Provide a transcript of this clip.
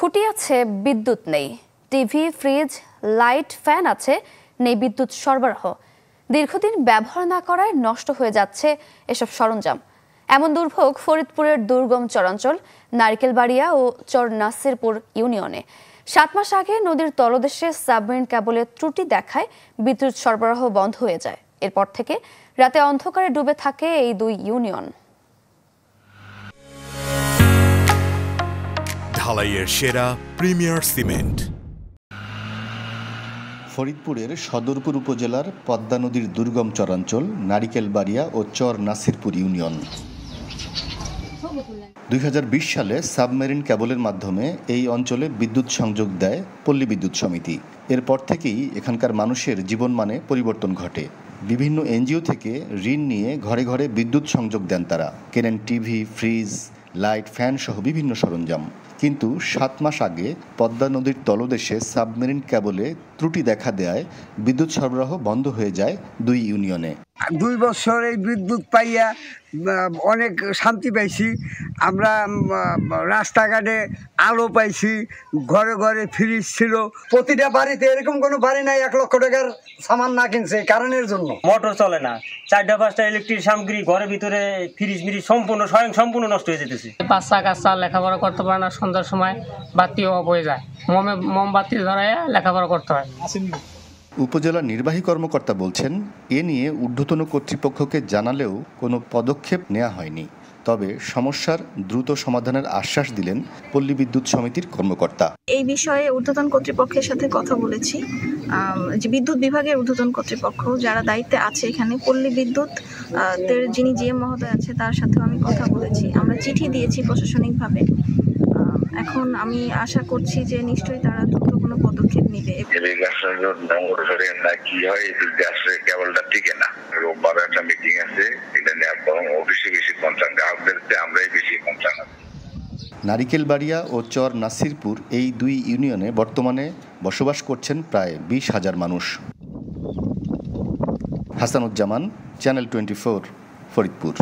খুঁটি আছে, বিদ্যুৎ নেই। টিভি, ফ্রিজ, লাইট, ফ্যান আছে, নেই বিদ্যুৎ সরবরাহ। দীর্ঘদিন ব্যবহার না করায় নষ্ট হয়ে যাচ্ছে এসব সরঞ্জাম। এমন দুর্ভোগ ফরিদপুরের দুর্গম চরাঞ্চল নারিকেলবাড়িয়া ও চর নাসিরপুর ইউনিয়নে। 7 মাস আগে নদীর তলদেশে সাবমেরিন কেবলের ত্রুটি দেখায় বিদ্যুৎ সরবরাহ বন্ধ হয়ে যায়। এরপর থেকে রাতে অন্ধকারে ডুবে থাকে এই দুই ইউনিয়ন। ঢালাইয়ের সেরা প্রিমিয়ার সিমেন্ট। ফরিদপুরের সদরপুর উপজেলার পদ্মা নদীর দুর্গম চরাঞ্চল নারিকেলবাড়িয়া ও চর নাসিরপুর ইউনিয়ন। 2020 সালে সাবমেরিন কেবলের মাধ্যমে এই অঞ্চলে বিদ্যুৎ সংযোগ দেয় পল্লী বিদ্যুৎ সমিতি। এরপর থেকেই এখানকার মানুষের জীবনমানে পরিবর্তন ঘটে। বিভিন্ন এনজিও থেকে ঋণ নিয়ে ঘরে ঘরে বিদ্যুৎ সংযোগ দেন তারা। কেনেন টিভি, ফ্রিজ, লাইট, ফ্যান সহ বিভিন্ন সরঞ্জাম। কিন্তু 7 মাস আগে পদ্মা নদীর তলদেশে সাবমেরিন কেবলে ত্রুটি দেখা দেয় বিদ্যুৎ সরবরাহ বন্ধ হয়ে যায় দুই ইউনিয়নে। 2 বছর এই বিদ্যুৎ পাইয়া অনেক শান্তি পাইছি। আমরা রাস্তাঘাটে আলো পাইছি, ঘরে ঘরে ফ্রিজ ছিল। প্রতিটা বাড়িতে এরকম কোনো বাড়ি নাই 1 লক্ষ টাকার সামান না কিনছে কারেন্টের জন্য। মোটর চলে না, 4-5টা ইলেকট্রিক সামগ্রী ঘরের ভিতরে, ফ্রিজ সম্পূর্ণ সম্পূর্ণ নষ্ট হয়ে যেতেছে। বাচ্চা কাচ্চা লেখাপড়া করতে পারে না, সন্ধ্যার সময় বাতি অফ হয়ে যায়, মোমবাতি ধরাইয়া লেখাপড়া করতে হয়। উপজেলা নির্বাহী কর্মকর্তা বলছেন, এ নিয়ে ঊর্ধ্বতন কর্তৃপক্ষকে জানালেও কোনো পদক্ষেপ নেওয়া হয়নি। তবে সমস্যার দ্রুত সমাধানের আশ্বাস দিলেন পল্লী বিদ্যুৎ সমিতির কর্মকর্তা। এই বিষয়ে ঊর্ধ্বতন কর্তৃপক্ষের সাথে কথা বলেছি। যে বিদ্যুৎ বিভাগের ঊর্ধ্বতন কর্তৃপক্ষ যারা দায়িত্বে আছে এখানে, পল্লী বিদ্যুৎ যিনি জিএম মহোদয় আছে তার সাথেও আমি কথা বলেছি। আমরা চিঠি দিয়েছি প্রশাসনিকভাবে। এখন আমি আশা করছি যে নিশ্চয়ই তারা দ্রুত কোনো পদক্ষেপ নেবে। কি হয়, গ্যাসের কেবলটা টিকে না। রোববার একটা মিটিং আছে, এটা নিয়ে অফিসে বেশি কনসার্ন, গ্রাহকদের আমরাই বেশি কনসার্ন আছি। নারিকেলবাড়িয়া ও চর নাসিরপুর এই দুই ইউনিয়নে বর্তমানে বসবাস করছেন প্রায় 20,000 মানুষ। হাসানুজ্জামান, চ্যানেল 24, ফরিদপুর।